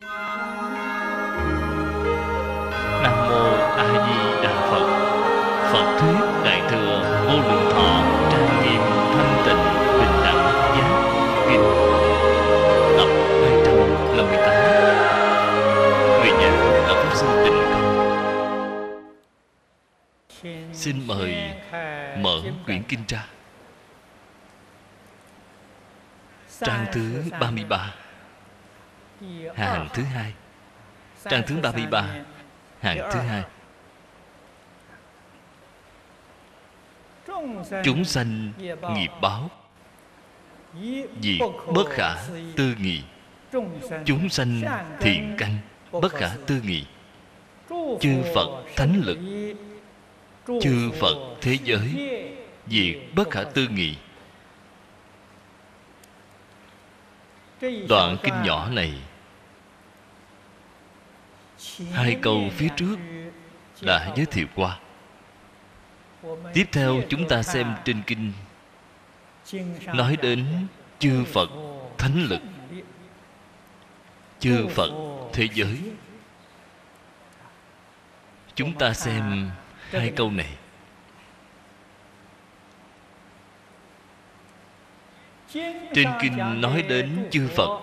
Nam mô A Di Đà Phật. Phật thuyết Đại thừa Vô Lượng Thọ trang nghiêm thanh tịnh bình đẳng giác kinh tập 258. Người giảng là Pháp Sư Tịnh Không. Xin mời mở quyển kinh ra. Trang thứ 33, hàng thứ hai. Trang thứ 33, hàng thứ hai. Chúng sanh nghiệp báo, việc bất khả tư nghị. Chúng sanh thiện căn, bất khả tư nghị. Chư Phật thánh lực, chư Phật thế giới, việc bất khả tư nghị. Đoạn kinh nhỏ này, hai câu phía trước đã giới thiệu qua. Tiếp theo chúng ta xem trên kinh nói đến chư Phật thánh lực, chư Phật thế giới. Chúng ta xem hai câu này. Trên kinh nói đến chư Phật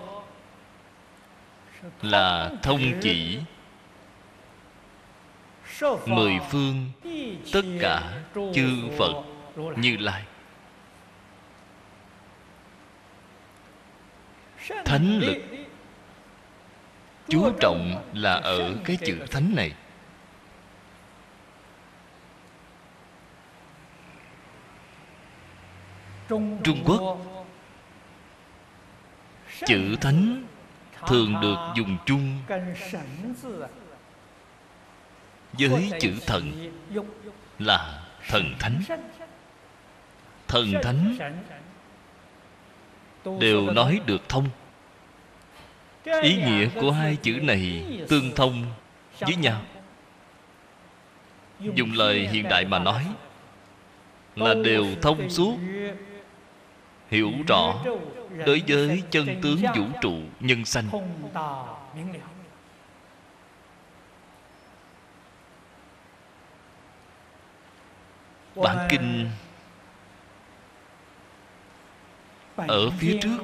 là thông chỉ mười phương tất cả chư Phật Như Lai. Thánh lực chú trọng là ở cái chữ thánh này. Trung Quốc chữ thánh thường được dùng chung với chữ thần là thần thánh. Thần thánh đều nói được thông. Ý nghĩa của hai chữ này tương thông với nhau. Dùng lời hiện đại mà nói là đều thông suốt, hiểu rõ đối với chân tướng vũ trụ nhân sanh. Bản kinh ở phía trước,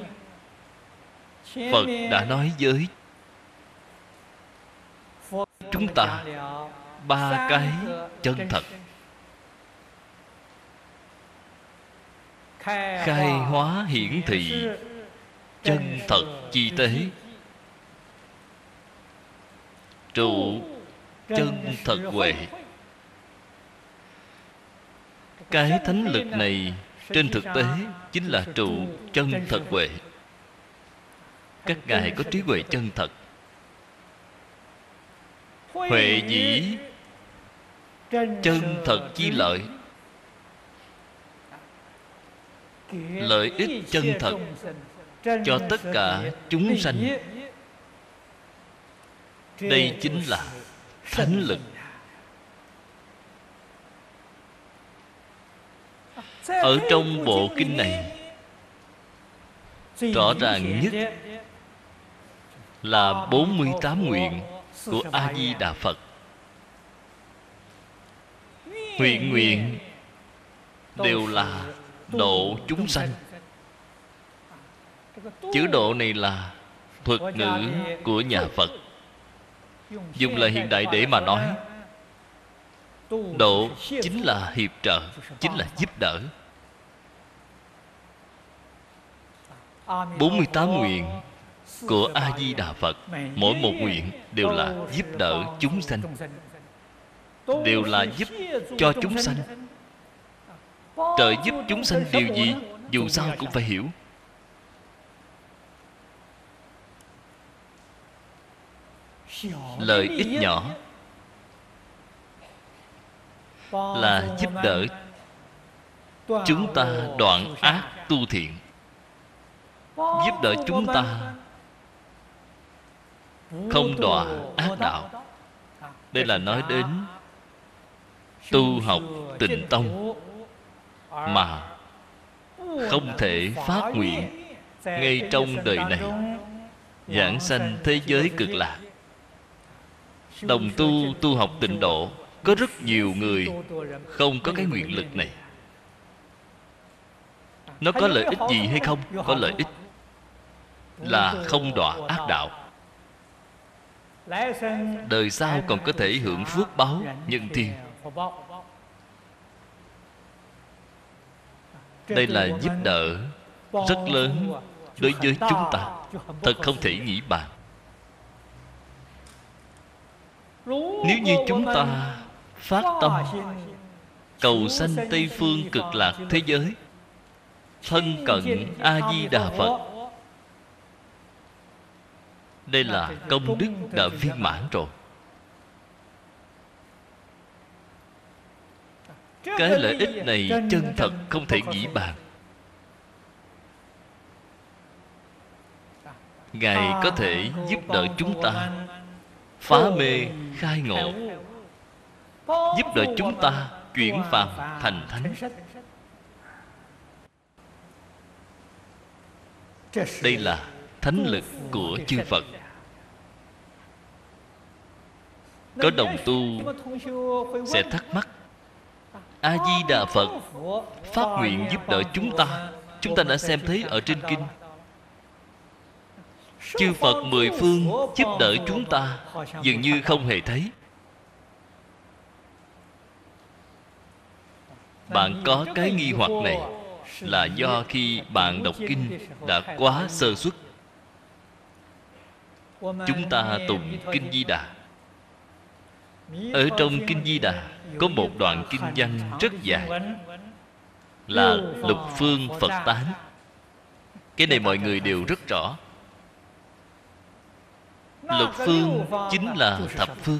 Phật đã nói với chúng ta ba cái chân thật: khai hóa hiển thị, chân thật chi tế, trụ chân thật huệ. Cái thánh lực này trên thực tế chính là trụ chân thật huệ. Các ngài có trí huệ chân thật. Huệ dĩ chân thật chi lợi, lợi ích chân thật cho tất cả chúng sanh. Đây chính là thánh lực. Ở trong bộ kinh này, rõ ràng nhất là 48 nguyện của A-di-đà Phật. Nguyện đều là độ chúng sanh. Chữ độ này là thuật ngữ của nhà Phật. Dùng lời hiện đại để mà nói, độ chính là hiệp trợ, chính là giúp đỡ. 48 nguyện của A-di-đà Phật, mỗi một nguyện đều là giúp đỡ chúng sanh, đều là giúp cho chúng sanh. Trợ giúp chúng sanh điều gì? Dù sao cũng phải hiểu. Lợi ích nhỏ là giúp đỡ chúng ta đoạn ác tu thiện, giúp đỡ chúng ta không đọa ác đạo. Đây là nói đến tu học Tịnh Tông mà không thể phát nguyện ngay trong đời này, giảng sanh thế giới cực lạc. Đồng tu học tịnh độ, có rất nhiều người không có cái nguyện lực này. Nó có lợi ích gì hay không? Có lợi ích là không đọa ác đạo. Đời sau còn có thể hưởng phước báo nhân thiên. Đây là giúp đỡ rất lớn đối với chúng ta, thật không thể nghĩ bàn. Nếu như chúng ta phát tâm cầu sanh Tây phương cực lạc thế giới, thân cận A-di-đà Phật, đây là công đức đã viên mãn rồi. Cái lợi ích này chân thật không thể nghĩ bàn. Ngài có thể giúp đỡ chúng ta phá mê khai ngộ, giúp đỡ chúng ta chuyển phàm thành thánh. Đây là thánh lực của chư Phật. Có đồng tu sẽ thắc mắc, A-di-đà Phật phát nguyện giúp đỡ chúng ta. Chúng ta đã xem thấy ở trên kinh, chư Phật mười phương giúp đỡ chúng ta dường như không hề thấy. Bạn có cái nghi hoặc này là do khi bạn đọc kinh đã quá sơ suất. Chúng ta tụng kinh Di Đà. Ở trong kinh Di Đà có một đoạn kinh văn rất dài, là lục phương Phật tán. Cái này mọi người đều rất rõ. Lục phương chính là thập phương.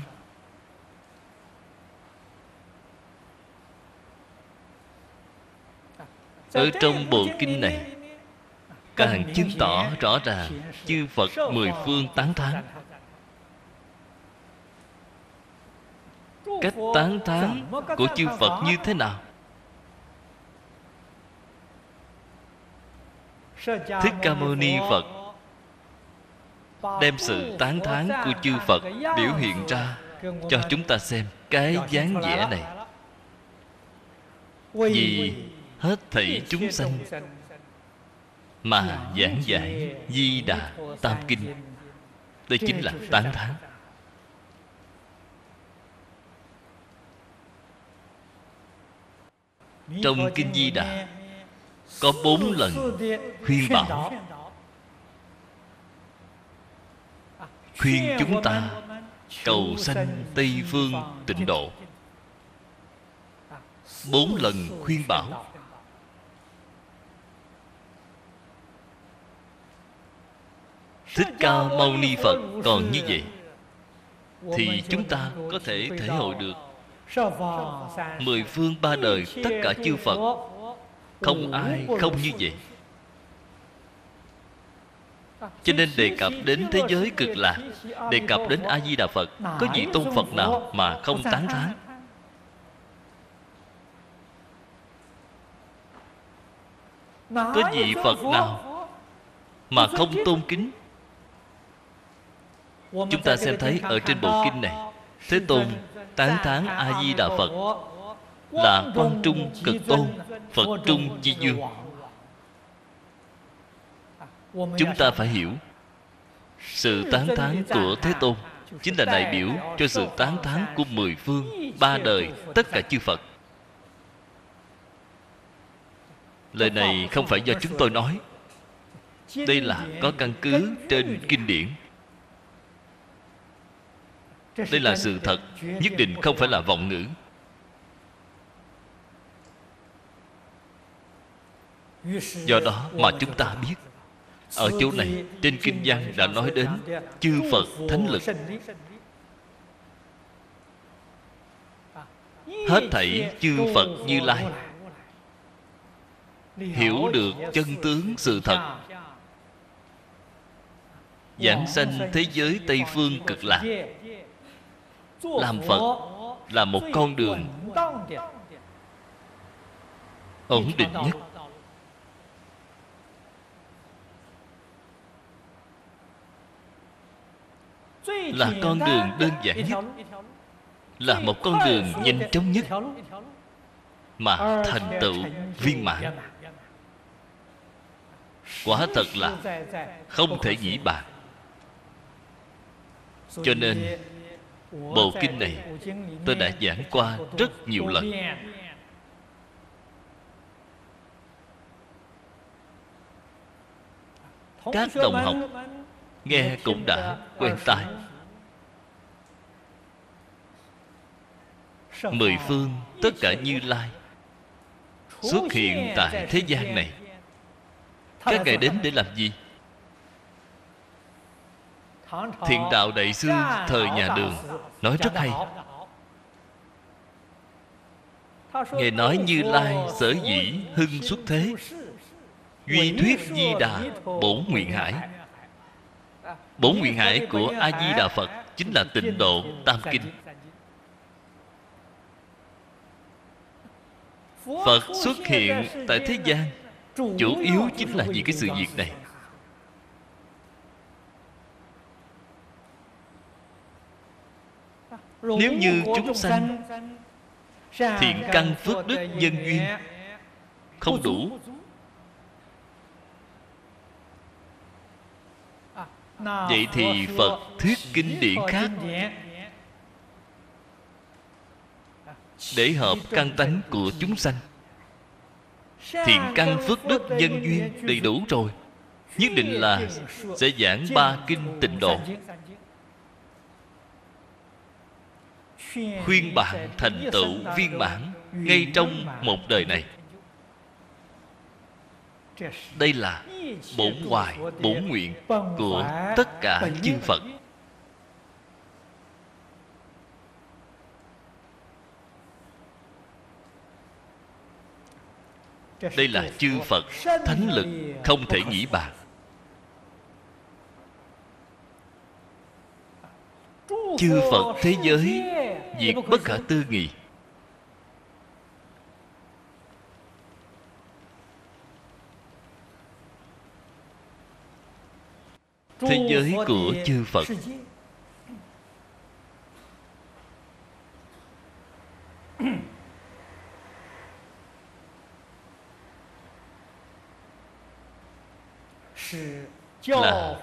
Ở trong bộ kinh này càng chứng tỏ rõ ràng chư Phật mười phương tán thán. Cách tán thán của chư Phật như thế nào? Thích Ca Mâu Ni Phật đem sự tán thán của chư Phật biểu hiện ra cho chúng ta xem cái dáng vẻ này. Vì hết thảy chúng sanh mà giảng giải Di Đà Tam Kinh. Đây chính là tán thán. Trong kinh Di Đà có 4 lần khuyên bảo, khuyên chúng ta cầu sanh Tây phương tịnh độ. 4 lần khuyên bảo. Thích Ca Mâu Ni Phật còn như vậy thì chúng ta có thể thể hội được mười phương ba đời tất cả chư Phật không ai không như vậy. Cho nên đề cập đến thế giới cực lạc, đề cập đến A-di-đà Phật, có vị tôn Phật nào mà không tán thán? Có vị Phật nào mà không tôn kính? Chúng ta xem thấy ở trên bộ kinh này, Thế Tôn tán thán A-di-đà Phật là Quan Trung Cực Tôn, Phật Trung Chi Dương. Chúng ta phải hiểu, sự tán thán của Thế Tôn chính là đại biểu cho sự tán thán của mười phương ba đời tất cả chư Phật. Lời này không phải do chúng tôi nói, đây là có căn cứ trên kinh điển. Đây là sự thật, nhất định không phải là vọng ngữ. Do đó mà chúng ta biết, ở chỗ này trên kinh văn đã nói đến chư Phật thánh lực. Hết thảy chư Phật Như Lai hiểu được chân tướng sự thật, giảng sanh thế giới Tây phương cực lạc. Làm Phật là một con đường ổn định nhất. là con đường đơn giản nhất, là một con đường nhanh chóng nhất mà thành tựu viên mãn. Quả thật là không thể nghĩ bàn. Cho nên bộ kinh này tôi đã giảng qua rất nhiều lần. Các đồng học nghe cũng đã quen tai. Mười phương tất cả Như Lai xuất hiện tại thế gian này. Các ngài đến để làm gì? Thiện Đạo Đại Sư thời nhà Đường nói rất hay. Ngài nói Như Lai sở dĩ hưng xuất thế, duy thuyết Di Đà bổn nguyện hải. Bổn nguyện hải của A Di Đà Phật chính là Tịnh Độ Tam Kinh. Phật xuất hiện tại thế gian chủ yếu chính là vì cái sự việc này. Nếu như chúng sanh thiện căn phước đức nhân duyên không đủ, vậy thì Phật thuyết kinh điển khác để hợp căn tánh của chúng sanh. Thiện căn phước đức nhân duyên đầy đủ rồi, nhất định là sẽ giảng ba kinh Tịnh Độ, khuyên bạn thành tựu viên mãn ngay trong một đời này. Đây là bổn hoài bổn nguyện của tất cả chư Phật. Đây là chư Phật thánh lực không thể nghĩ bàn. Chư Phật thế giới việc bất khả tư nghị. Thế giới của chư Phật là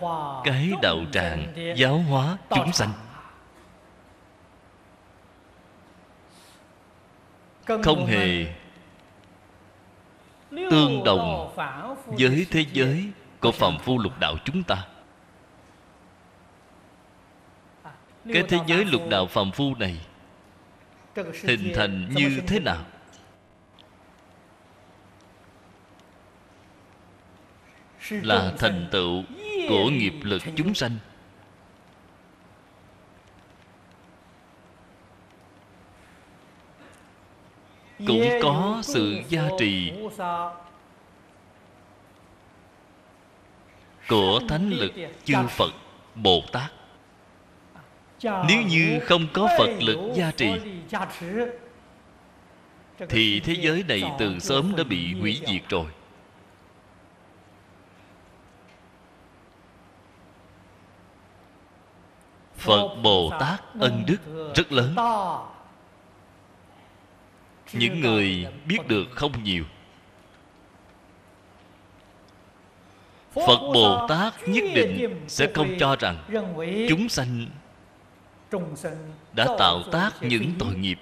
cái đạo tràng giáo hóa chúng sanh, không hề tương đồng với thế giới của phàm phu lục đạo chúng ta. Cái thế giới lục đạo phàm phu này hình thành như thế nào? Là thành tựu của nghiệp lực chúng sanh. Cũng có sự gia trì của thánh lực chư Phật Bồ Tát. Nếu như không có Phật lực gia trì thì thế giới này từ sớm đã bị hủy diệt rồi. Phật Bồ Tát ân đức rất lớn, những người biết được không nhiều. Phật Bồ Tát nhất định sẽ không cho rằng chúng sanh đã tạo tác những tội nghiệp,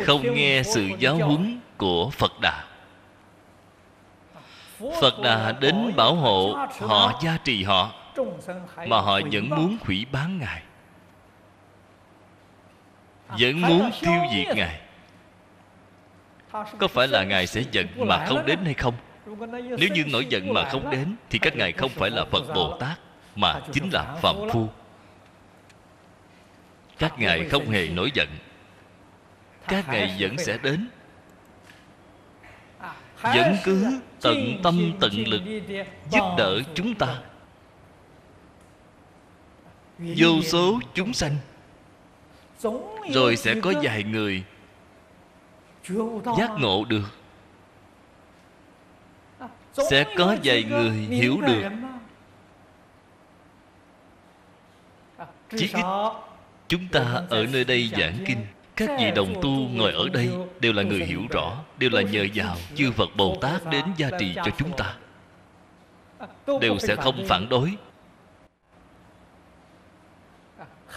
không nghe sự giáo huấn của Phật Đà. Phật Đà đến bảo hộ họ, gia trì họ, mà họ vẫn muốn hủy bán Ngài, vẫn muốn tiêu diệt Ngài. Có phải là Ngài sẽ giận mà không đến hay không? Nếu như nổi giận mà không đến thì các ngài không phải là Phật Bồ Tát, mà chính là phàm phu. Các ngài không hề nổi giận, các ngài vẫn sẽ đến, vẫn cứ tận tâm tận lực giúp đỡ chúng ta. Vô số chúng sanh, rồi sẽ có vài người giác ngộ được, sẽ có vài người hiểu được, Chí ít chúng ta ở nơi đây giảng kinh, các vị đồng tu ngồi ở đây đều là người hiểu rõ, đều là nhờ vào chư Phật Bồ Tát đến gia trì cho chúng ta, đều sẽ không phản đối.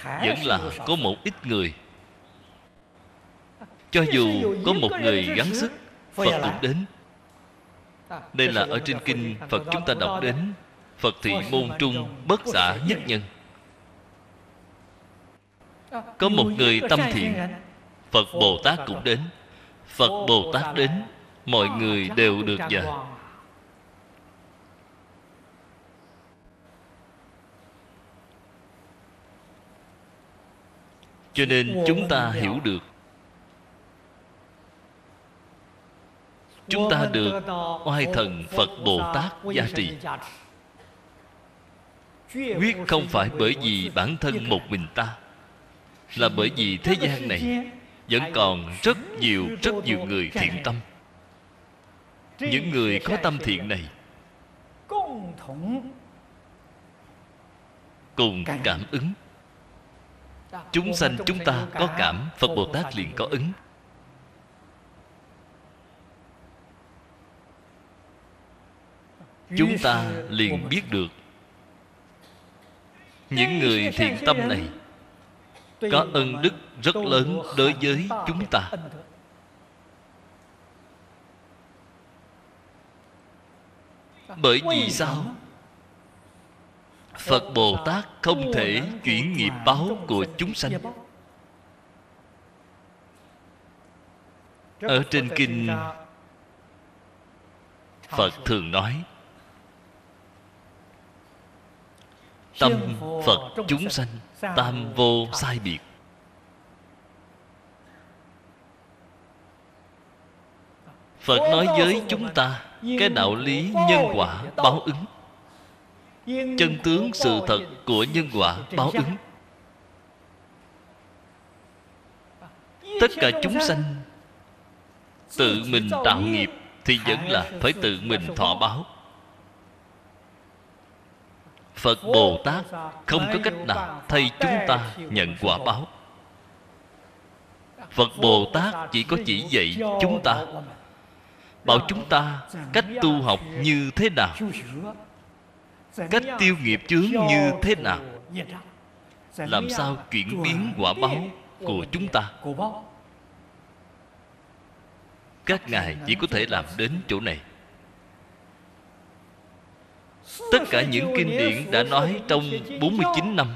Vẫn là có một ít người, cho dù có một người gắng sức, Phật cũng đến. Đây là ở trên kinh Phật chúng ta đọc đến Phật thị môn trung bất xả nhất nhân. Có một người tâm thiện, Phật Bồ Tát cũng đến. Phật Bồ Tát đến, mọi người đều được nhờ. Cho nên chúng ta hiểu được, chúng ta được oai thần Phật Bồ Tát gia trì, quyết không phải bởi vì bản thân một mình ta, là bởi vì thế gian này vẫn còn rất nhiều người thiện tâm. Những người có tâm thiện này cùng cảm ứng. Chúng sanh chúng ta có cảm, Phật Bồ Tát liền có ứng. Chúng ta liền biết được những người thiện tâm này có ân đức rất lớn đối với chúng ta. Bởi vì sao? Phật Bồ Tát không thể chuyển nghiệp báo của chúng sanh. Ở trên kinh Phật thường nói, tâm Phật chúng sanh tam vô sai biệt. Phật nói với chúng ta cái đạo lý nhân quả báo ứng, chân tướng sự thật của nhân quả báo ứng. Tất cả chúng sanh tự mình tạo nghiệp thì vẫn là phải tự mình thọ báo. Phật Bồ Tát không có cách nào thay chúng ta nhận quả báo. Phật Bồ Tát chỉ có chỉ dạy chúng ta, bảo chúng ta cách tu học như thế nào, cách tiêu nghiệp chướng như thế nào, làm sao chuyển biến quả báo của chúng ta. Các ngài chỉ có thể làm đến chỗ này. Tất cả những kinh điển đã nói trong 49 năm,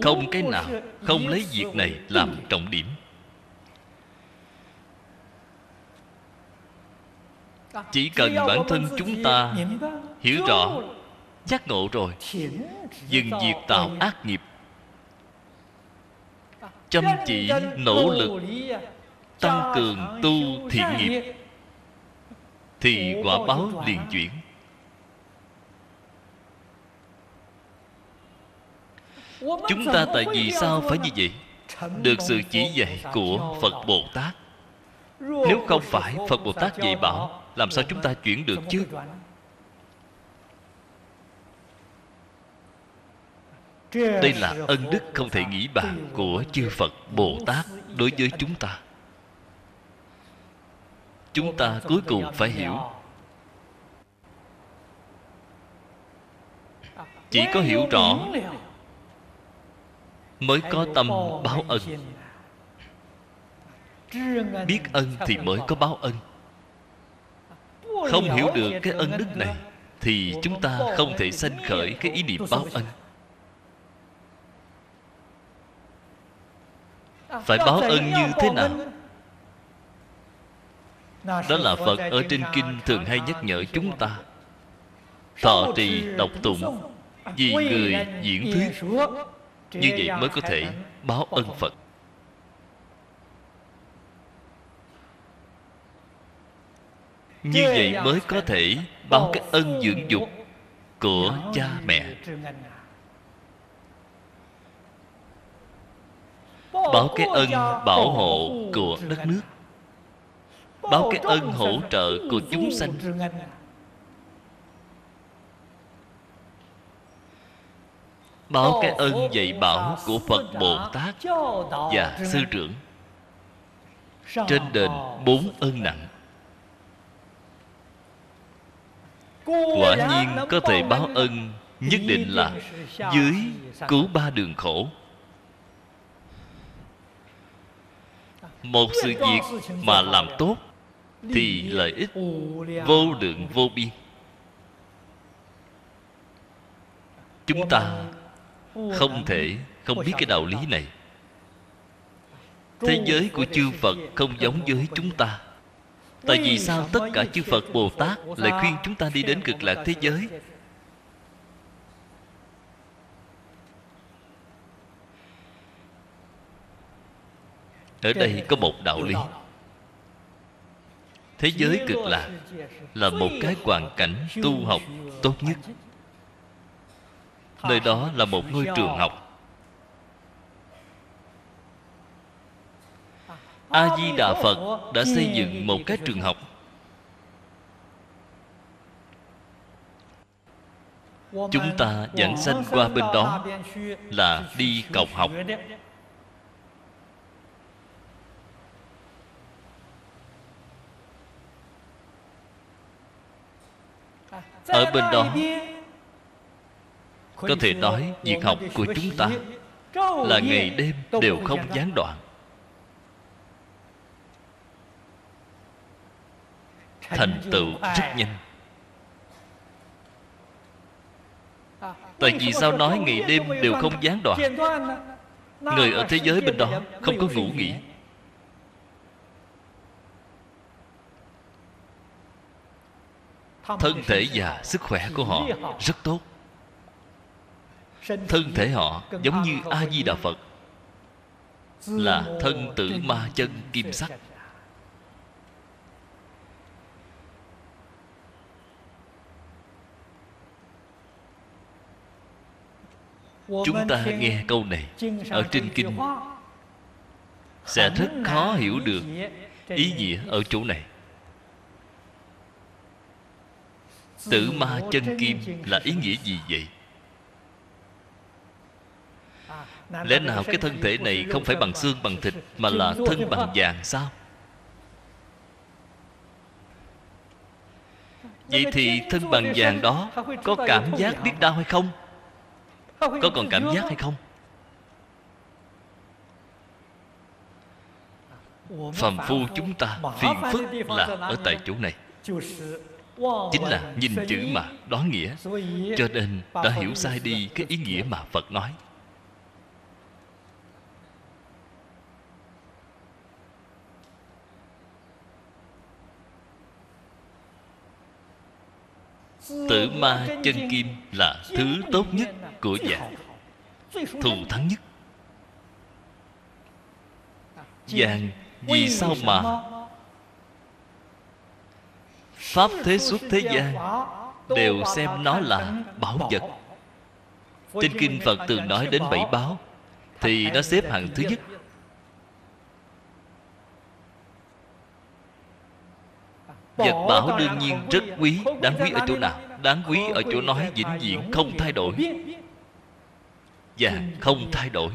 không cái nào không lấy việc này làm trọng điểm. Chỉ cần bản thân chúng ta hiểu rõ, giác ngộ rồi, dừng việc tạo ác nghiệp, chăm chỉ nỗ lực tăng cường tu thiện nghiệp, thì quả báo liền chuyển. Chúng ta tại vì sao phải như vậy? Được sự chỉ dạy của Phật Bồ Tát. Nếu không phải Phật Bồ Tát dạy bảo, làm sao chúng ta chuyển được chứ? Đây là ân đức không thể nghĩ bàn của chư Phật Bồ Tát đối với chúng ta. Chúng ta cuối cùng phải hiểu, chỉ có hiểu rõ mới có tâm báo ân. Biết ân thì mới có báo ân. Không hiểu được cái ân đức này thì chúng ta không thể sanh khởi cái ý niệm báo ân. Phải báo ân như thế nào? Đó là Phật ở trên kinh thường hay nhắc nhở chúng ta: thọ trì đọc tụng, vì người diễn thuyết. Như vậy mới có thể báo ân Phật. Như vậy mới có thể báo cái ân dưỡng dục của cha mẹ, báo cái ân bảo hộ của đất nước, báo cái ân hỗ trợ của chúng sanh. báo cái ơn dạy bảo của Phật Bồ Tát và sư trưởng trên đền 4 ơn nặng. Quả nhiên có thể báo ân, nhất định là dưới cứu 3 đường khổ. Một sự việc mà làm tốt thì lợi ích vô lượng vô biên. Chúng ta không thể không biết cái đạo lý này. Thế giới của chư Phật không giống với chúng ta. Tại vì sao tất cả chư Phật Bồ Tát lại khuyên chúng ta đi đến cực lạc thế giới? Ở đây có một đạo lý. Thế giới cực lạc là một cái hoàn cảnh tu học tốt nhất. Nơi đó là một ngôi trường học. A-di-đà Phật đã xây dựng một cái trường học. Chúng ta dẫn sanh qua bên đó là đi cầu học. Ở bên đó có thể nói việc học của chúng ta là ngày đêm đều không gián đoạn, thành tựu rất nhanh. Tại vì sao nói ngày đêm đều không gián đoạn? Người ở thế giới bên đó không có ngủ nghỉ. Thân thể và sức khỏe của họ rất tốt. Thân thể họ giống như A-di-đà Phật, là thân tử ma chân kim sắc. Chúng ta nghe câu này ở trên kinh sẽ rất khó hiểu được ý nghĩa ở chỗ này. Tử ma chân kim là ý nghĩa gì vậy? Lẽ nào cái thân thể này không phải bằng xương bằng thịt, mà là thân bằng vàng sao? Vậy thì thân bằng vàng đó có cảm giác biết đau hay không? Có còn cảm giác hay không? Phàm phu chúng ta phiền phức là ở tại chỗ này, chính là nhìn chữ mà đoán nghĩa, cho nên đã hiểu sai đi cái ý nghĩa mà Phật nói. Tử ma chân kim là thứ tốt nhất của vàng, thù thắng nhất. Vàng vì sao mà Pháp thế xuất thế gian đều xem nó là bảo vật. Trên kinh Phật thường nói đến 7 báo, thì nó xếp hạng thứ nhất. Vật bảo đương nhiên rất quý. Đáng quý ở chỗ nào? Đáng quý ở chỗ nói vĩnh viễn không thay đổi. Vàng không thay đổi.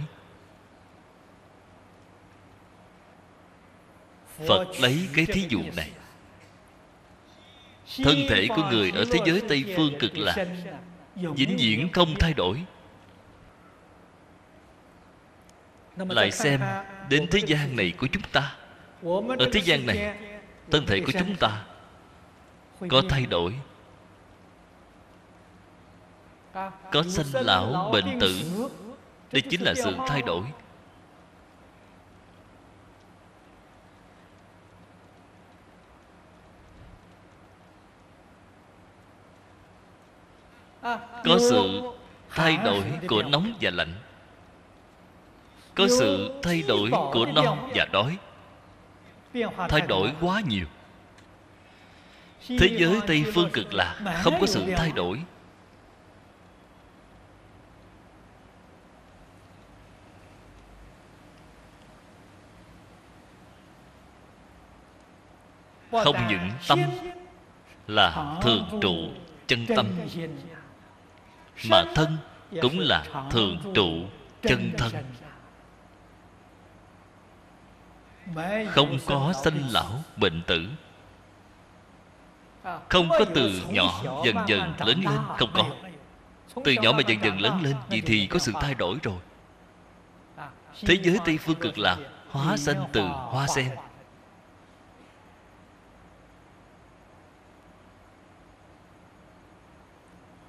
Phật lấy cái thí dụ này. Thân thể của người ở thế giới Tây Phương cực lạc vĩnh viễn không thay đổi. Lại xem đến thế gian này của chúng ta. Ở thế gian này, thân thể của chúng ta có thay đổi, có sanh lão bệnh tử. Đây chính là sự thay đổi. Có sự thay đổi của nóng và lạnh, có sự thay đổi của no và đói. Thay đổi quá nhiều. Thế giới Tây Phương cực lạc không có sự thay đổi. Không những tâm là thường trụ chân tâm, mà thân cũng là thường trụ chân thân, không có sanh lão bệnh tử, không có từ nhỏ dần dần lớn lên, không có. Từ nhỏ mà dần dần lớn lên, vậy thì có sự thay đổi rồi. Thế giới Tây Phương Cực Lạc hóa sanh từ hoa sen,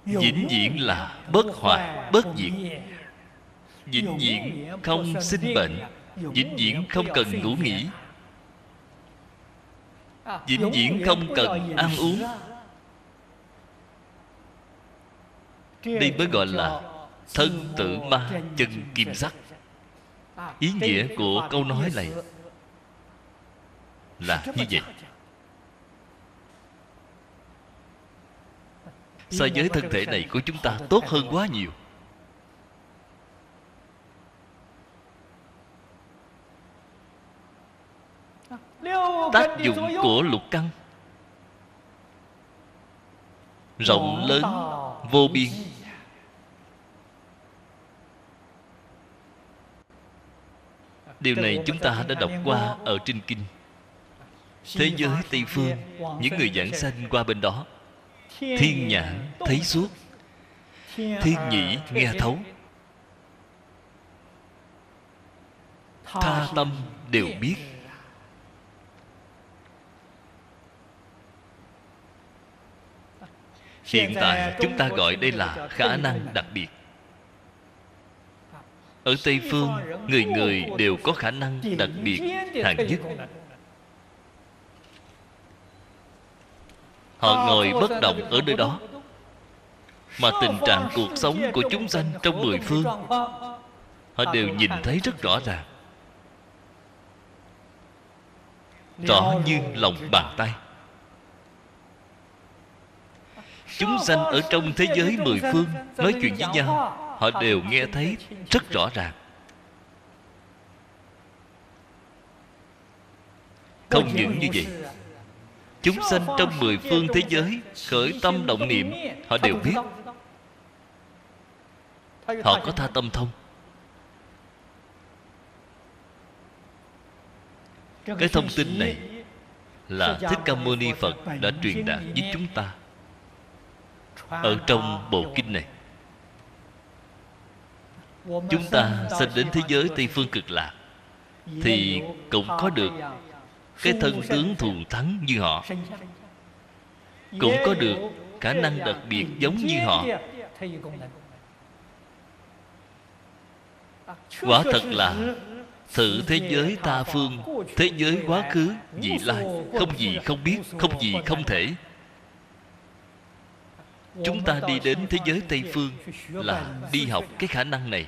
vĩnh viễn là bất hoại bất diệt, vĩnh viễn không sinh bệnh, vĩnh viễn không cần ngủ nghỉ, vĩnh viễn không cần ăn uống. Đây mới gọi là thân tử ma chân kim sắc. Ý nghĩa của câu nói này là như vậy. So với thân thể này của chúng ta tốt hơn quá nhiều. Tác dụng của lục căn rộng lớn vô biên. Điều này chúng ta đã đọc qua ở trên kinh. Thế giới Tây Phương, những người giảng sanh qua bên đó, thiên nhãn thấy suốt, thiên nhĩ nghe thấu, tha tâm đều biết. Hiện tại chúng ta gọi đây là khả năng đặc biệt. Ở Tây Phương, người người đều có khả năng đặc biệt hạng nhất. Họ ngồi bất động ở nơi đó, mà tình trạng cuộc sống của chúng sanh trong mười phương họ đều nhìn thấy rất rõ ràng, rõ như lòng bàn tay. Chúng sanh ở trong thế giới mười phương nói chuyện với nhau, họ đều nghe thấy rất rõ ràng. Không những như vậy, chúng sanh trong mười phương thế giới khởi tâm động niệm, họ đều biết. Họ có tha tâm thông. Cái thông tin này là Thích Ca Mâu Ni Phật đã truyền đạt với chúng ta ở trong bộ kinh này. Chúng ta sanh đến thế giới Tây Phương Cực Lạc thì cũng có được cái thân tướng thù thắng như họ, cũng có được khả năng đặc biệt giống như họ. Quả thật là thử thế giới tha phương, thế giới quá khứ vị lai, không gì không biết, không gì không thể. Chúng ta đi đến thế giới Tây Phương là đi học cái khả năng này.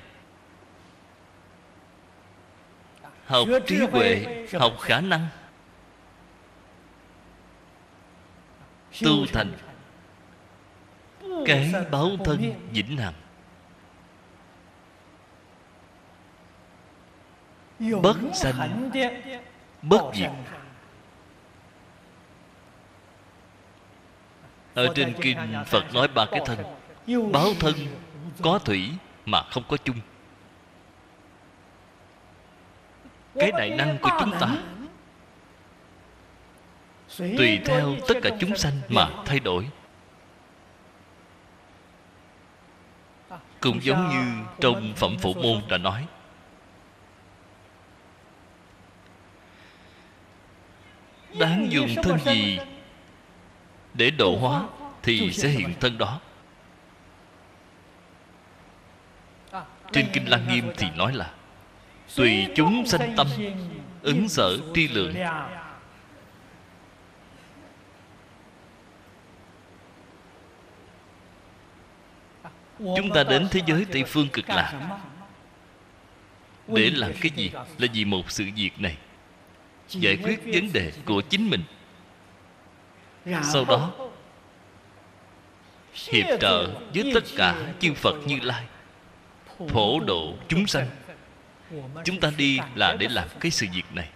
Học trí huệ, học khả năng, tu thành cái báo thân vĩnh hằng, bất sanh bất diệt. Ở trên kinh Phật nói ba cái thân. Báo thân có thủy mà không có chung. Cái đại năng của chúng ta tùy theo tất cả chúng sanh mà thay đổi. Cũng giống như trong Phẩm Phổ Môn đã nói, đáng dùng thân gì để độ hóa thì sẽ hiện thân đó. Trên kinh Lăng Nghiêm thì nói là tùy chúng sanh tâm, ứng sở tri lượng. Chúng ta đến thế giới Tây Phương Cực Lạc để làm cái gì? Là vì một sự việc này, giải quyết vấn đề của chính mình. Sau đó hiệp trợ với tất cả chư Phật Như Lai, phổ độ chúng sanh. Chúng ta đi là để làm cái sự việc này.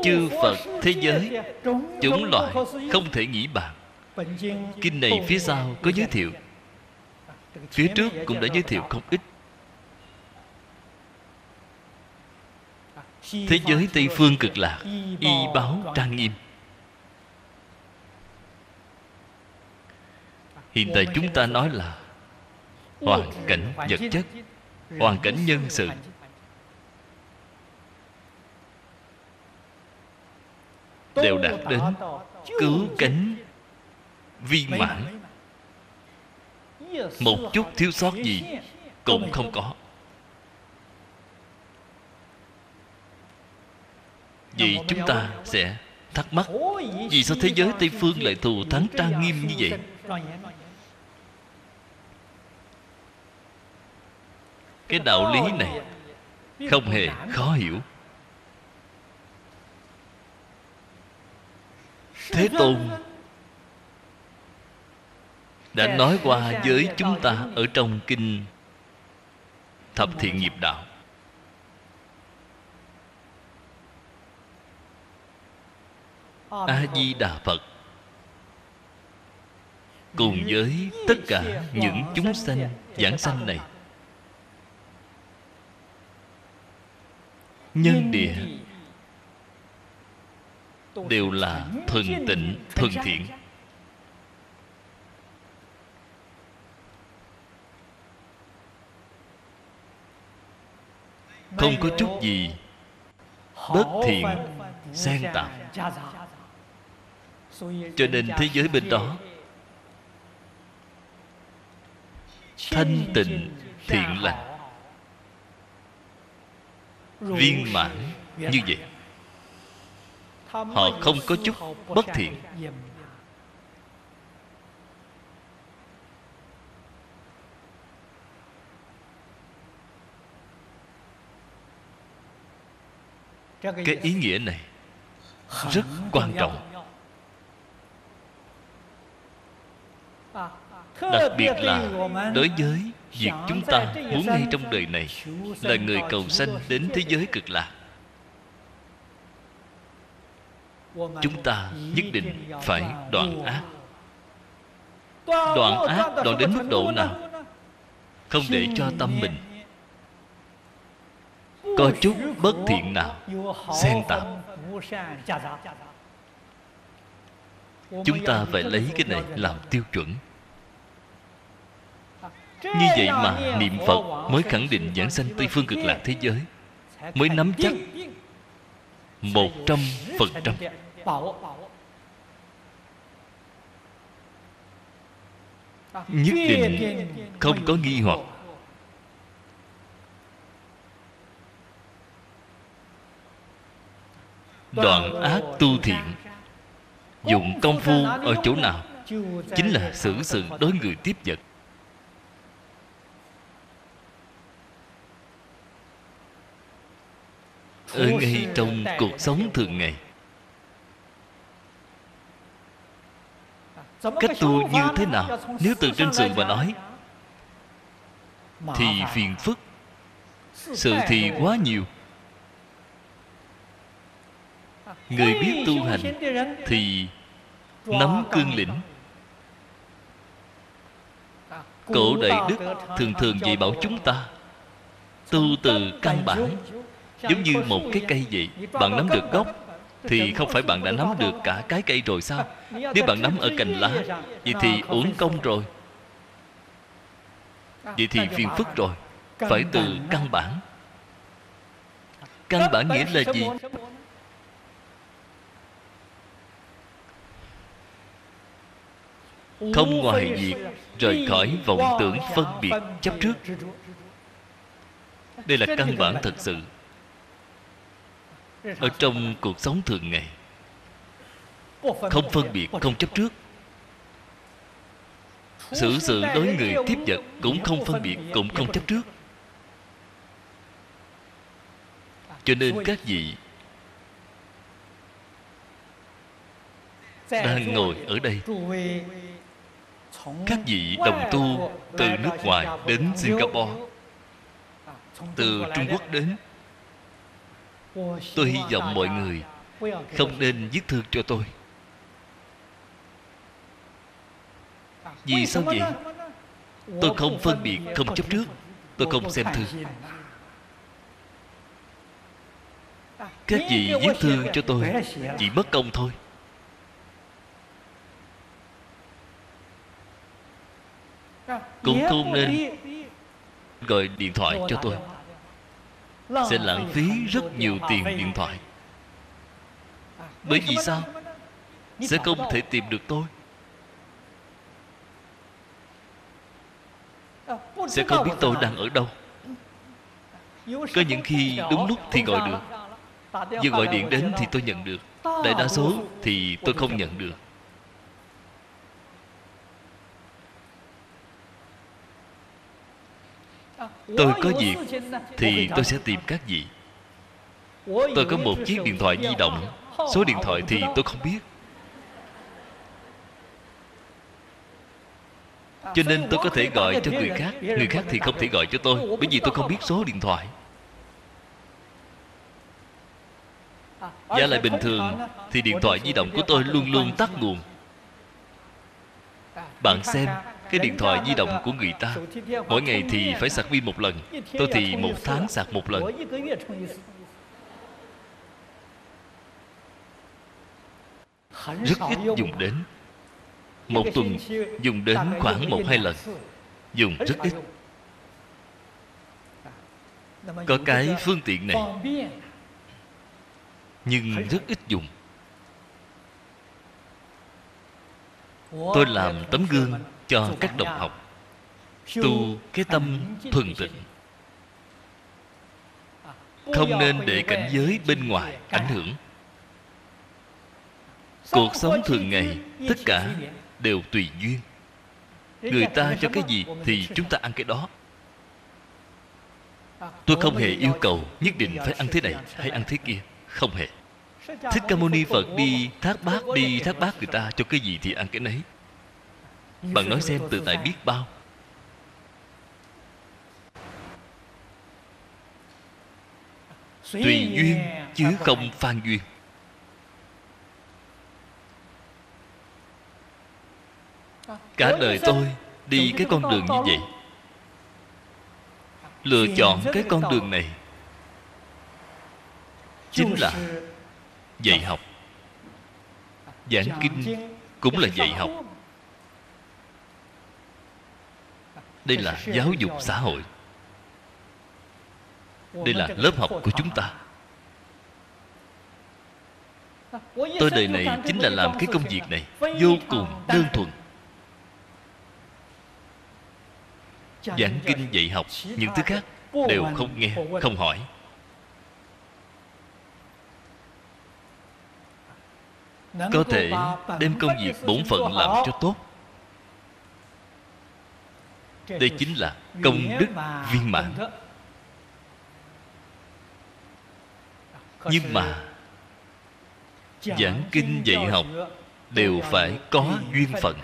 chư Phật thế giới, chủng loại không thể nghĩ bàn. Kinh này phía sau có giới thiệu, phía trước cũng đã giới thiệu không ít. Thế giới Tây Phương Cực Lạc, y báo trang nghiêm. Hiện tại chúng ta nói là hoàn cảnh vật chất, hoàn cảnh nhân sự. Đều đạt đến cứu cánh viên mãn. Một chút thiếu sót gì cũng không có. Vì chúng ta sẽ thắc mắc, vì sao thế giới Tây Phương lại thù thắng trang nghiêm như vậy? Cái đạo lý này không hề khó hiểu. Thế Tôn đã nói qua với chúng ta ở trong kinh Thập Thiện Nghiệp Đạo. A Di Đà Phật cùng với tất cả những chúng sanh giảng sanh này, nhân địa đều là thuần tịnh, thuần thiện. Không có chút gì bất thiện xen tạp. Cho nên thế giới bên đó thanh tịnh, thiện lành, viên mãn như vậy. Họ không có chút bất thiện. Cái ý nghĩa này rất quan trọng. Đặc biệt là đối với việc chúng ta muốn ngay trong đời này là người cầu sanh đến thế giới Cực Lạc, chúng ta nhất định phải đoạn ác. Đoạn ác đoạn đến mức độ nào? Không để cho tâm mình có chút bất thiện nào xen tạp. Chúng ta phải lấy cái này làm tiêu chuẩn. Như vậy mà niệm Phật mới khẳng định giảng sanh Tây Phương Cực Lạc thế giới, mới nắm chắc 100%. Nhất định không có nghi hoặc. Đoạn ác tu thiện, dụng công phu ở chỗ nào? Chính là xử sự đối người tiếp vật. Ở ngay trong cuộc sống thường ngày, cách tu như thế nào? Nếu từ trên sự mà nói thì phiền phức, sự thì quá nhiều. Người biết tu hành thì nắm cương lĩnh. Cổ Đại Đức thường thường dạy bảo chúng ta tu từ căn bản. Giống như một cái cây vậy, bạn nắm được gốc thì không phải bạn đã nắm được cả cái cây rồi sao? Nếu bạn nắm ở cành lá, vậy thì uổng công rồi. Vậy thì phiền phức rồi. Phải từ căn bản. Căn bản nghĩa là gì? Không ngoài việc rời khỏi vọng tưởng phân biệt chấp trước. Đây là căn bản thật sự. Ở trong cuộc sống thường ngày, không phân biệt, không chấp trước. Xử sự đối người tiếp vật cũng không phân biệt, cũng không chấp trước. Cho nên các vị đang ngồi ở đây, các vị đồng tu từ nước ngoài đến Singapore, từ Trung Quốc đến, tôi hy vọng mọi người Không nên viết thư cho tôi. Vì sao vậy? Tôi không phân biệt, không chấp trước. Tôi không xem thư. Các vị viết thư cho tôi chỉ mất công thôi. Cũng không nên gọi điện thoại cho tôi. Sẽ lãng phí rất nhiều tiền điện thoại. Bởi vì sao? Sẽ không thể tìm được tôi. Sẽ không biết tôi đang ở đâu. Có những khi đúng lúc thì gọi được, vừa gọi điện đến thì tôi nhận được. Đại đa số thì tôi không nhận được. Tôi có việc thì tôi sẽ tìm các vị. Tôi có một chiếc điện thoại di động, số điện thoại thì tôi không biết. Cho nên tôi có thể gọi cho người khác. Người khác thì không thể gọi cho tôi, bởi vì tôi không biết số điện thoại. Giả lại bình thường thì điện thoại di động của tôi luôn luôn tắt nguồn. Bạn xem cái điện thoại di động của người ta, mỗi ngày thì phải sạc pin một lần. Tôi thì một tháng sạc một lần. Rất ít dùng đến. Một tuần dùng đến khoảng 1-2 lần. Dùng rất ít. Có cái phương tiện này, nhưng rất ít dùng. Tôi làm tấm gương cho các đồng học tu cái tâm thuần tịnh. Không nên để cảnh giới bên ngoài ảnh hưởng. Cuộc sống thường ngày tất cả đều tùy duyên. Người ta cho cái gì thì chúng ta ăn cái đó. Tôi không hề yêu cầu nhất định phải ăn thế này hay ăn thế kia. Không hề. Thích Ca Mâu Ni Phật đi thác bát người ta cho cái gì thì ăn cái nấy. Bạn nói xem, tự tại biết bao. Tùy duyên chứ không phan duyên. Cả đời tôi đi cái con đường như vậy. Lựa chọn cái con đường này chính là dạy học. Giảng kinh cũng là dạy học. Đây là giáo dục xã hội. Đây là lớp học của chúng ta. Tôi đời này chính là làm cái công việc này vô cùng đơn thuần. Giảng kinh dạy học, những thứ khác đều không nghe, không hỏi. Có thể đem công việc bổn phận làm cho tốt. Đây chính là công đức viên mãn. Nhưng mà giảng kinh dạy học đều phải có duyên phận.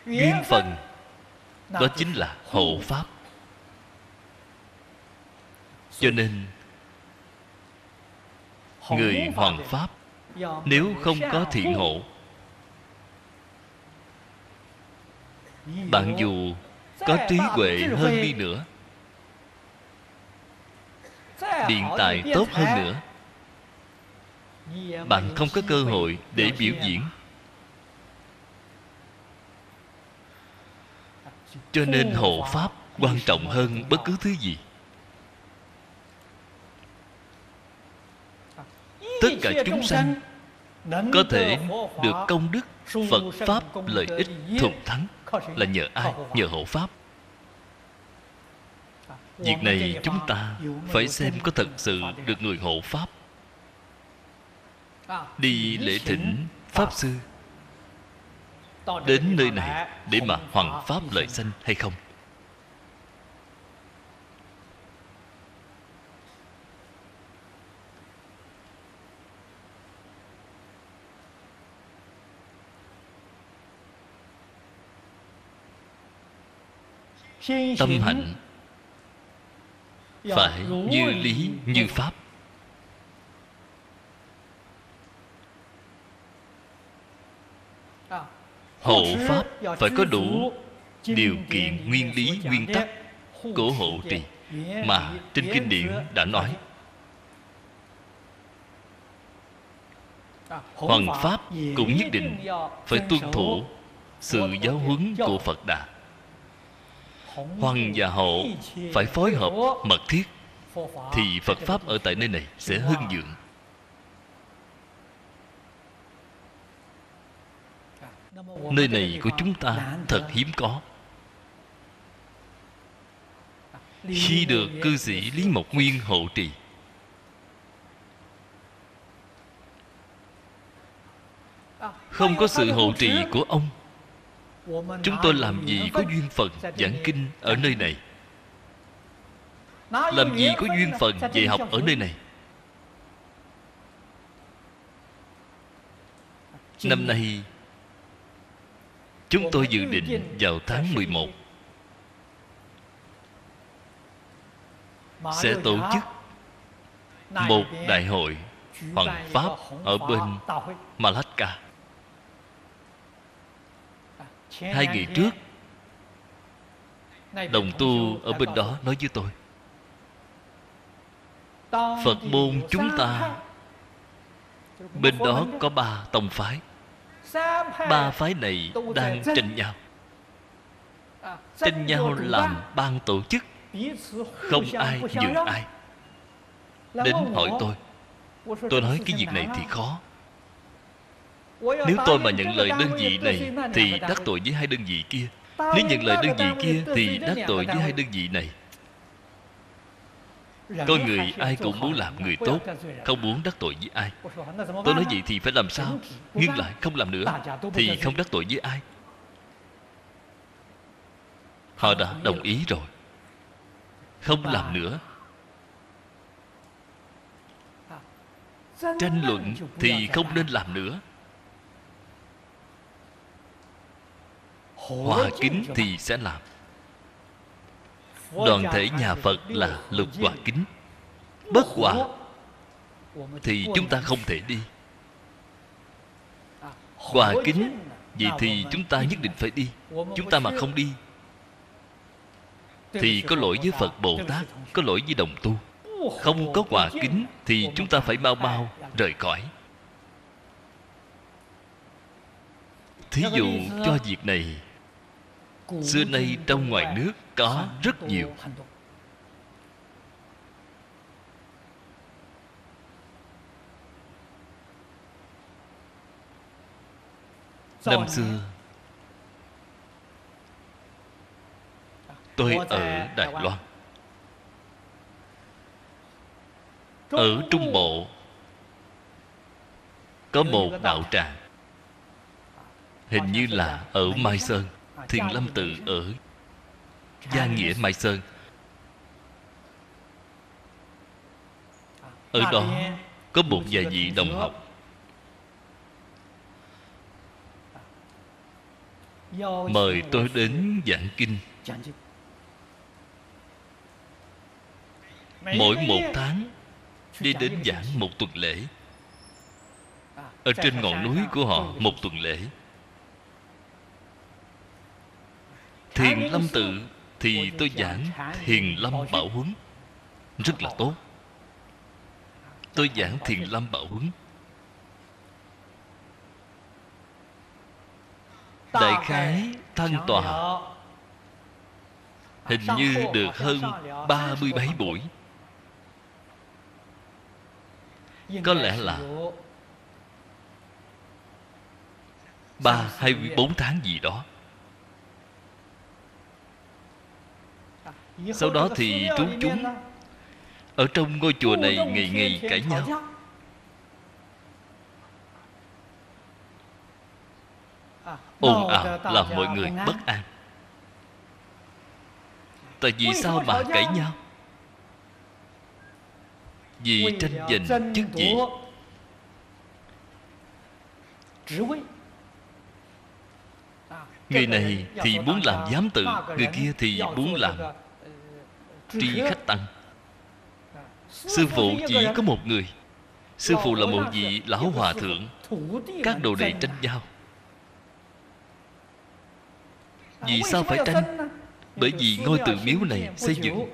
Duyên phận đó chính là hộ pháp. Cho nên người hoằng pháp nếu không có thiện hộ, bạn dù có trí huệ hơn đi nữa, điện tài tốt hơn nữa, bạn không có cơ hội để biểu diễn. Cho nên hộ pháp quan trọng hơn bất cứ thứ gì. Tất cả chúng sanh có thể được công đức Phật Pháp lợi ích thù thắng là nhờ ai? Nhờ hộ Pháp. Việc này chúng ta phải xem có thật sự được người hộ Pháp. Đi lễ thỉnh Pháp Sư đến nơi này để mà hoằng Pháp lợi sanh hay không? Tâm hạnh phải như lý như pháp. hộ pháp phải có đủ điều kiện, nguyên lý, nguyên tắc của hộ trì mà trên kinh điển đã nói. Hoằng pháp cũng nhất định phải tuân thủ sự giáo huấn của Phật Đà. Hoằng và hộ phải phối hợp mật thiết, thì Phật Pháp ở tại nơi này sẽ hưng vượng. Nơi này của chúng ta thật hiếm có. Khi được cư sĩ Lý Mộc Nguyên hộ trì, không có sự hộ trì của ông, chúng tôi làm gì có duyên phận giảng kinh ở nơi này, làm gì có duyên phận dạy học ở nơi này. Năm nay chúng tôi dự định vào tháng 11 sẽ tổ chức một đại hội Hoằng Pháp ở bên Malacca. 2 ngày trước, đồng tu ở bên đó nói với tôi, Phật môn chúng ta bên đó có 3 tông phái. 3 phái này đang tranh nhau, tranh nhau làm ban tổ chức, không ai nhường ai. Đến hỏi tôi nói cái việc này thì khó. Nếu tôi mà nhận lời đơn vị này thì đắc tội với 2 đơn vị kia, nếu nhận lời đơn vị kia thì đắc tội với 2 đơn vị này. Con người ai cũng muốn làm người tốt, không muốn đắc tội với ai. Tôi nói vậy thì phải làm sao? Ngưng lại không làm nữa thì không đắc tội với ai. Họ đã đồng ý rồi, không làm nữa. Tranh luận thì không nên làm nữa. Hòa kính thì sẽ làm. Đoàn thể nhà Phật là lục hòa kính. Bất hòa thì chúng ta không thể đi. Hòa kính vậy thì chúng ta nhất định phải đi. Chúng ta mà không đi thì có lỗi với Phật Bồ Tát, có lỗi với đồng tu. Không có hòa kính thì chúng ta phải mau mau rời khỏi. Thí dụ cho việc này, xưa nay trong ngoài nước có rất nhiều. Năm xưa tôi ở Đài Loan, ở Trung Bộ có một đạo tràng, hình như là ở Mai Sơn, Thiền Lâm Tự ở Gia Nghĩa Mai Sơn. Ở đó có một vài vị đồng học mời tôi đến giảng kinh. Mỗi 1 tháng đi đến giảng 1 tuần lễ. Ở trên ngọn núi của họ 1 tuần lễ. Thiền Lâm Tự thì tôi giảng Thiền Lâm Bảo Huấn, rất là tốt. Tôi giảng Thiền Lâm Bảo Huấn, đại khái thân tòa hình như được hơn 37 buổi. Có lẽ là 3 hay 4 tháng gì đó. Sau đó thì chúng ở trong ngôi chùa này ngày ngày cãi nhau. Ồn ào làm mọi người bất an. Tại vì sao mà cãi nhau? Vì tranh giành chức vị. Người này thì muốn làm giám tự, người kia thì muốn làm tri khách tăng. Sư phụ chỉ có một người. Sư phụ là một vị lão hòa thượng. Các đồ đệ tranh nhau. Vì sao phải tránh? Bởi vì ngôi tượng miếu này xây dựng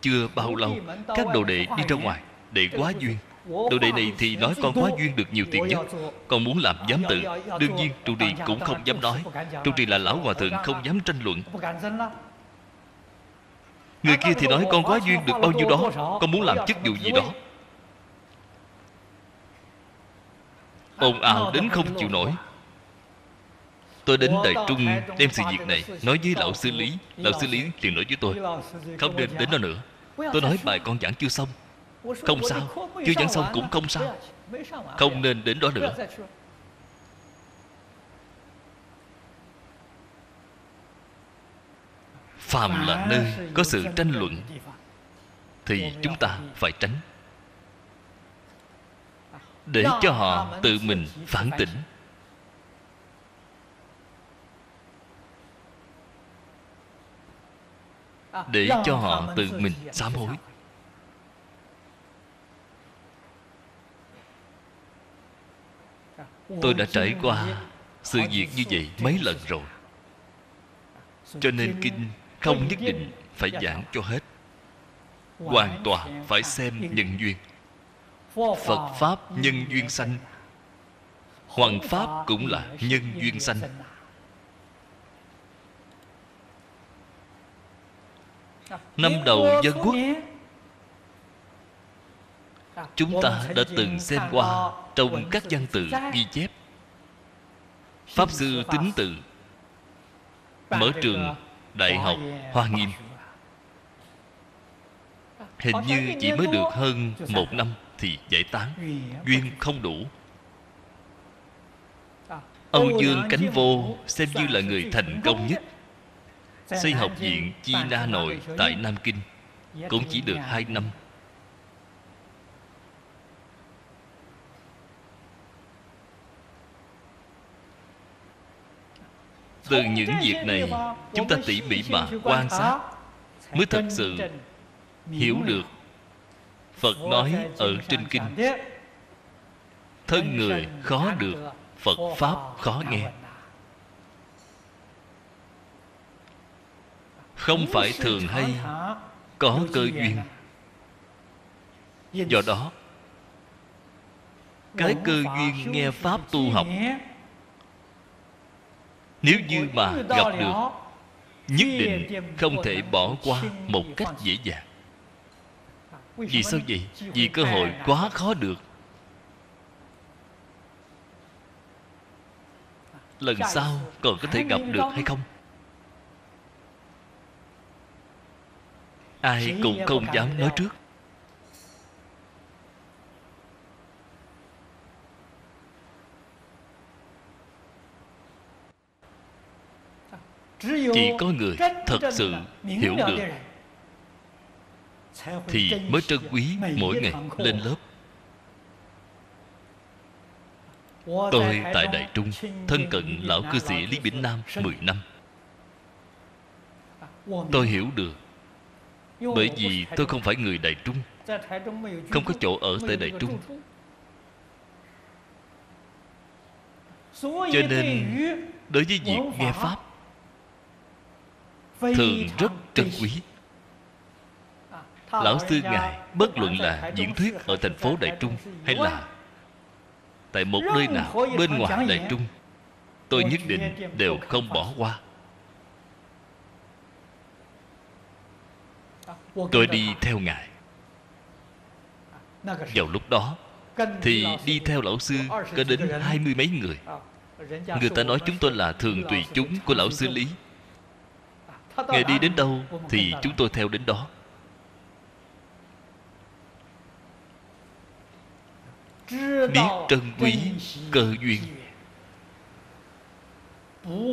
chưa bao lâu, các đồ đệ đi ra ngoài để quá duyên. Đồ đệ này thì nói con quá duyên được nhiều tiền nhất, con muốn làm giám tự. Đương nhiên trụ trì cũng không dám nói. Trụ trì là lão hòa thượng, không dám tranh luận. Người kia thì nói con quá duyên được bao nhiêu đó, con muốn làm chức vụ gì đó. Ồn ào đến không chịu nổi. Tôi đến Đại Trung đem sự việc này nói với lão sư Lý. Lão sư Lý liền nói với tôi không nên đến đó nữa. Tôi nói bài con giảng chưa xong. Không sao, chưa giảng xong cũng không sao, không nên đến đó nữa. Phàm là nơi có sự tranh luận thì chúng ta phải tránh, để cho họ tự mình phản tỉnh. Để cho họ tự mình sám hối. Tôi đã trải qua sự việc như vậy mấy lần rồi, cho nên kinh không nhất định phải giảng cho hết, hoàn toàn phải xem nhân duyên. Phật Pháp nhân duyên sanh, Hoằng Pháp cũng là nhân duyên sanh. Năm đầu Dân Quốc, chúng ta đã từng xem qua trong các văn tự ghi chép. Pháp Sư Tín Tự mở trường Đại học Hoa Nghiêm, hình như chỉ mới được hơn 1 năm thì giải tán, duyên không đủ. Âu Dương Cánh Vô xem như là người thành công nhất, xây học viện Chi Na Nội tại Nam Kinh, cũng chỉ được 2 năm. Từ những việc này, chúng ta tỉ mỉ mà quan sát, mới thật sự hiểu được Phật nói ở trên kinh. Thân người khó được, Phật Pháp khó nghe. Không phải thường hay có cơ duyên. Do đó, cái cơ duyên nghe Pháp tu học, nếu như mà gặp được, nhất định không thể bỏ qua một cách dễ dàng. Vì sao vậy? Vì cơ hội quá khó được. Lần sau còn có thể gặp được hay không? Ai cũng không dám nói trước. Chỉ có người thật sự hiểu được thì mới trân quý mỗi ngày lên lớp. Tôi tại Đại Trung thân cận lão cư sĩ Lý Bỉnh Nam 10 năm. Tôi hiểu được. Bởi vì tôi không phải người Đại Trung, không có chỗ ở tại Đại Trung, cho nên đối với việc nghe Pháp thường rất trân quý. Lão sư Ngài bất luận là diễn thuyết ở thành phố Đại Trung hay là tại một nơi nào bên ngoài Đại Trung, tôi nhất định đều không bỏ qua. Tôi đi theo Ngài. Vào lúc đó thì đi theo lão sư có đến 20 mấy người. Người ta nói chúng tôi là thường tùy chúng của lão sư Lý. Ngài đi đến đâu thì chúng tôi theo đến đó. Biết trân quý cơ duyên,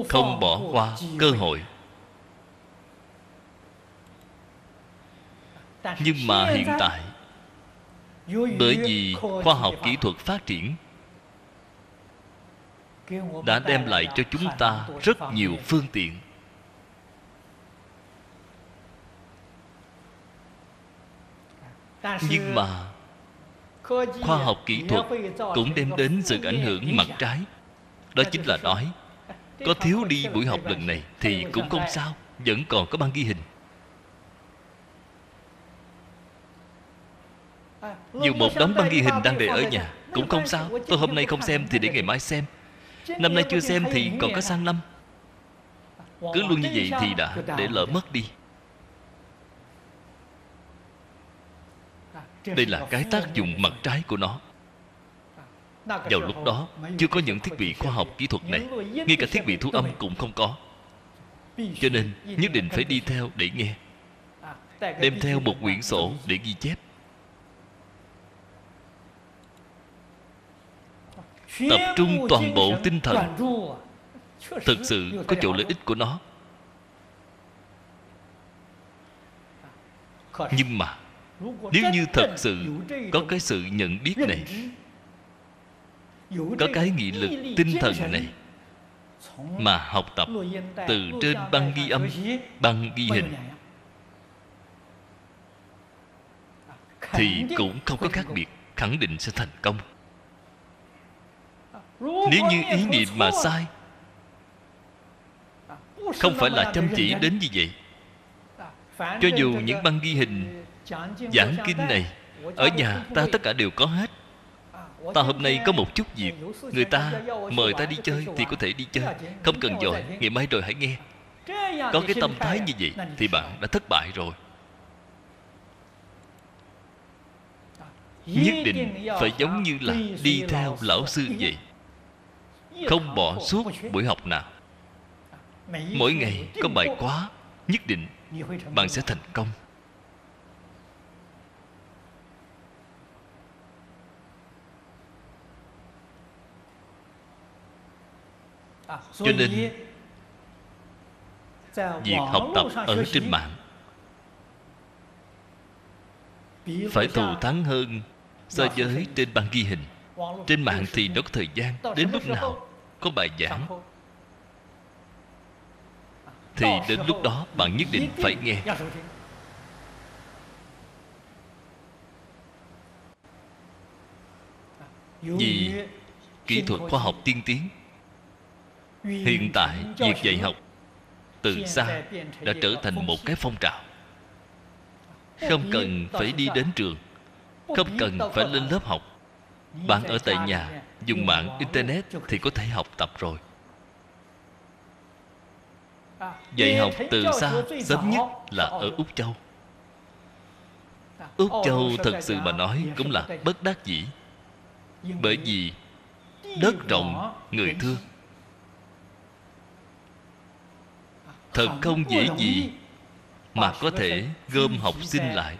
không bỏ qua cơ hội. Nhưng mà hiện tại, bởi vì khoa học kỹ thuật phát triển đã đem lại cho chúng ta rất nhiều phương tiện. Nhưng mà khoa học kỹ thuật cũng đem đến sự ảnh hưởng mặt trái. Đó chính là nói có thiếu đi buổi học lần này thì cũng không sao, vẫn còn có băng ghi hình. Dù một đống băng ghi hình đang để ở nhà cũng không sao. Tôi hôm nay không xem thì để ngày mai xem. Năm nay chưa xem thì còn có sang năm. Cứ luôn như vậy thì đã để lỡ mất đi. Đây là cái tác dụng mặt trái của nó. Vào lúc đó chưa có những thiết bị khoa học kỹ thuật này, ngay cả thiết bị thu âm cũng không có. Cho nên nhất định phải đi theo để nghe, đem theo một quyển sổ để ghi chép. Tập trung toàn bộ tinh thần, thực sự có chỗ lợi ích của nó. Nhưng mà nếu như thật sự có cái sự nhận biết này, có cái nghị lực tinh thần này, mà học tập từ trên băng ghi âm, băng ghi hình, thì cũng không có khác biệt, khẳng định sẽ thành công. Nếu như ý niệm mà sai, không phải là chăm chỉ đến như vậy, cho dù những băng ghi hình giảng kinh này ở nhà ta tất cả đều có hết. Ta hôm nay có một chút việc, người ta mời ta đi chơi thì có thể đi chơi, không cần vội, ngày mai rồi hãy nghe. Có cái tâm thái như vậy thì bạn đã thất bại rồi. Nhất định phải giống như là đi theo lão sư vậy, không bỏ suốt buổi học nào. Mỗi ngày có bài khóa, nhất định bạn sẽ thành công. Cho nên việc học tập ở trên mạng phải thù thắng hơn so với trên băng ghi hình. Trên mạng thì nó có thời gian, đến lúc nào có bài giảng thì đến lúc đó bạn nhất định phải nghe. Vì kỹ thuật khoa học tiên tiến, hiện tại việc dạy học từ xa đã trở thành một cái phong trào. Không cần phải đi đến trường, không cần phải lên lớp học. Bạn ở tại nhà dùng mạng Internet thì có thể học tập rồi. Dạy học từ xa sớm nhất là ở Úc Châu. Úc Châu thật sự mà nói cũng là bất đắc dĩ, bởi vì đất rộng người thưa, thật không dễ gì mà có thể gom học sinh lại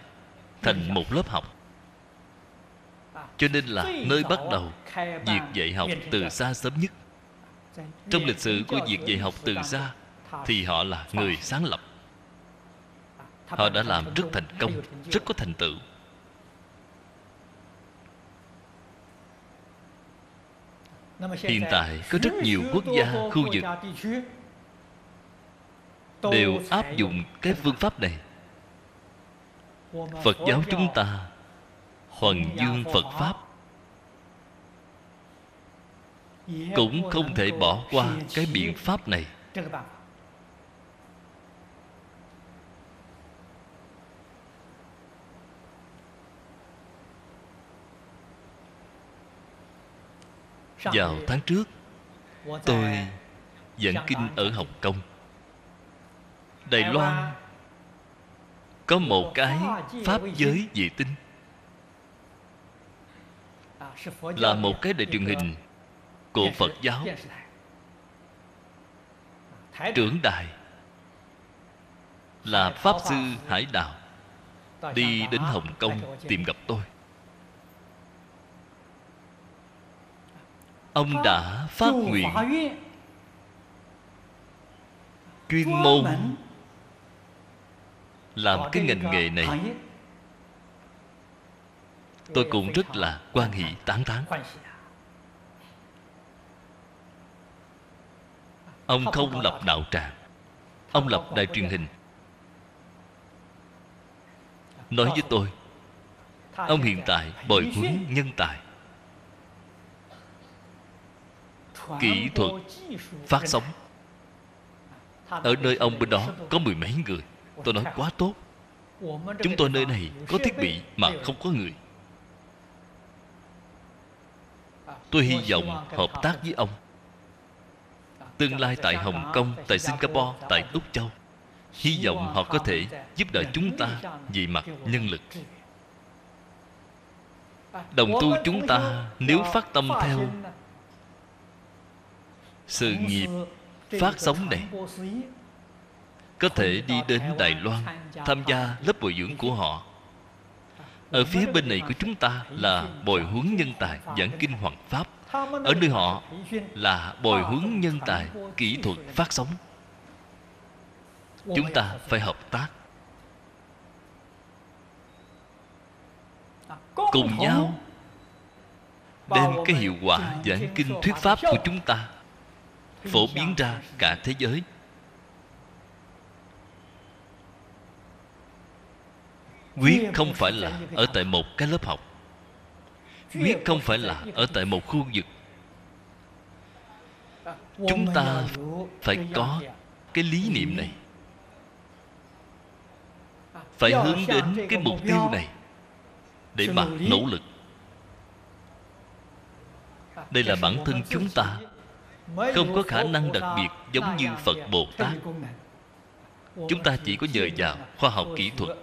thành một lớp học. Cho nên là nơi bắt đầu việc dạy học từ xa sớm nhất. Trong lịch sử của việc dạy học từ xa thì họ là người sáng lập. Họ đã làm rất thành công, rất có thành tựu. Hiện tại có rất nhiều quốc gia, khu vực đều áp dụng cái phương pháp này. Phật giáo chúng ta Hoằng Dương Phật Pháp cũng không thể bỏ qua cái biện pháp này. Vào tháng trước, tôi giảng kinh ở Hồng Kông. Đài Loan có một cái pháp giới vệ tinh, là một cái đài truyền hình của Phật giáo. Trưởng đài là Pháp Sư Hải Đạo, đi đến Hồng Kông tìm gặp tôi. Ông đã phát nguyện chuyên môn làm cái ngành nghề này. Tôi cũng rất là hoan hỷ tán thán. Ông không lập đạo tràng, ông lập đài truyền hình. Nói với tôi, ông hiện tại bồi huấn nhân tài, kỹ thuật phát sóng Ở nơi ông bên đó có mười mấy người. Tôi nói quá tốt. Chúng tôi nơi này có thiết bị mà không có người. Tôi hy vọng hợp tác với ông. Tương lai tại Hồng Kông, tại Singapore, tại Úc Châu, hy vọng họ có thể giúp đỡ chúng ta về mặt nhân lực. Đồng tu chúng ta nếu phát tâm theo sự nghiệp phát sóng này, có thể đi đến Đài Loan tham gia lớp bồi dưỡng của họ. Ở phía bên này của chúng ta là bồi huấn nhân tài giảng kinh hoằng pháp. Ở nơi họ là bồi huấn nhân tài kỹ thuật phát sóng. Chúng ta phải hợp tác, cùng nhau đem cái hiệu quả giảng kinh thuyết pháp của chúng ta phổ biến ra cả thế giới. Quyết không phải là ở tại một cái lớp học, quyết không phải là ở tại một khu vực. Chúng ta phải có cái lý niệm này, phải hướng đến cái mục tiêu này để mà nỗ lực. Đây là bản thân chúng ta không có khả năng đặc biệt giống như Phật Bồ Tát. Chúng ta chỉ có nhờ vào khoa học kỹ thuật.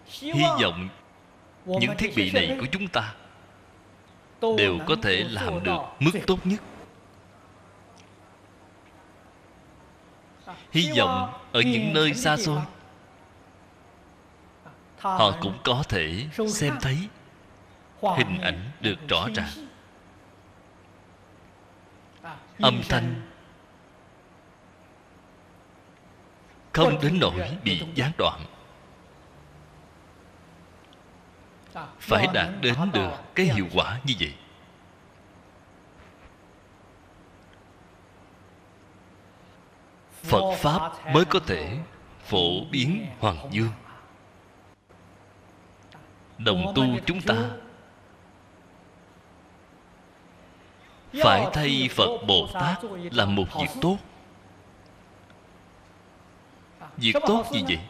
Hy vọng những thiết bị này của chúng ta đều có thể làm được mức tốt nhất. Hy vọng ở những nơi xa xôi họ cũng có thể xem thấy hình ảnh được rõ ràng, âm thanh không đến nỗi bị gián đoạn. Phải đạt đến được cái hiệu quả như vậy. Phật Pháp mới có thể phổ biến hoàng dương. Đồng tu chúng ta phải thay Phật Bồ Tát làm một việc tốt. Việc tốt gì vậy?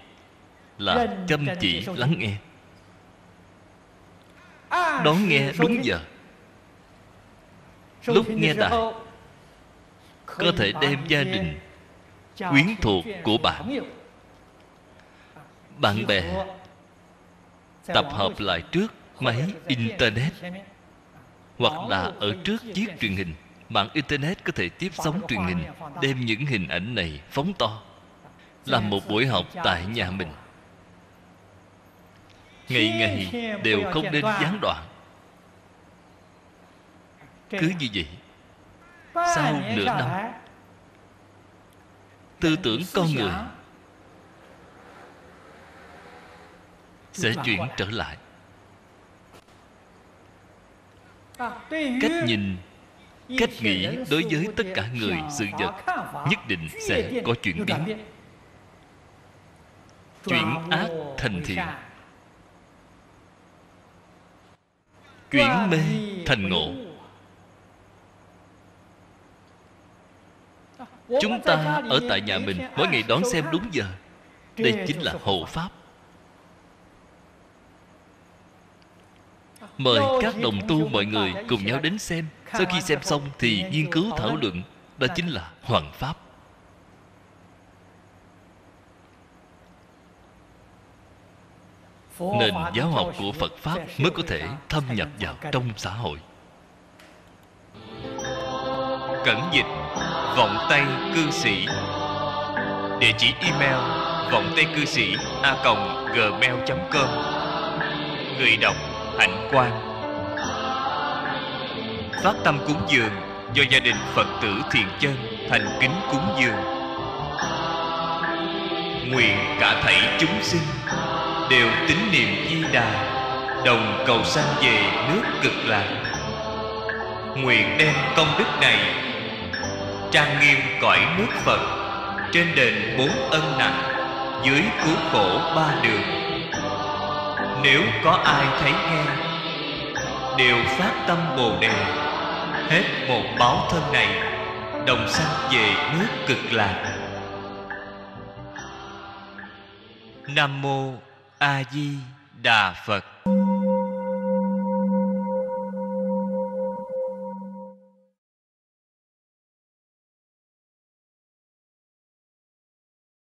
Là chăm chỉ lắng nghe, đón nghe đúng giờ. Lúc nghe đài, có thể đem gia đình, quyến thuộc của bạn bè tập hợp lại trước máy Internet, hoặc là ở trước chiếc truyền hình. Mạng Internet có thể tiếp sóng truyền hình, đem những hình ảnh này phóng to, làm một buổi học tại nhà mình. Ngày ngày đều không nên gián đoạn. Cứ như vậy, sau nửa năm, tư tưởng con người sẽ chuyển trở lại. Cách nhìn, cách nghĩ đối với tất cả người, sự vật nhất định sẽ có chuyển biến. Chuyển ác thành thiện, chuyển mê thành ngộ. Chúng ta ở tại nhà mình mỗi ngày đón xem đúng giờ. Đây chính là hộ pháp. Mời các đồng tu mọi người cùng nhau đến xem. Sau khi xem xong thì nghiên cứu thảo luận. Đó chính là hoằng pháp. Nền giáo học của Phật Pháp mới có thể thâm nhập vào trong xã hội. Cẩn dịch Vọng Tây Cư Sĩ. Địa chỉ email vongtaicư sĩ@gmail.com. Người đọc Hạnh Quang. Phát tâm cúng dường do gia đình Phật tử Thiện Chân thành kính cúng dường. Nguyện cả thảy chúng sinh đều tín niệm Di Đà, đồng cầu sanh về nước Cực Lạc. Nguyện đem công đức này trang nghiêm cõi nước Phật, trên đền 4 ân nặng, dưới cứu khổ 3 đường. Nếu có ai thấy nghe, đều phát tâm Bồ Đề, hết một báo thân này, đồng sanh về nước Cực Lạc. Nam mô A Di Đà Phật.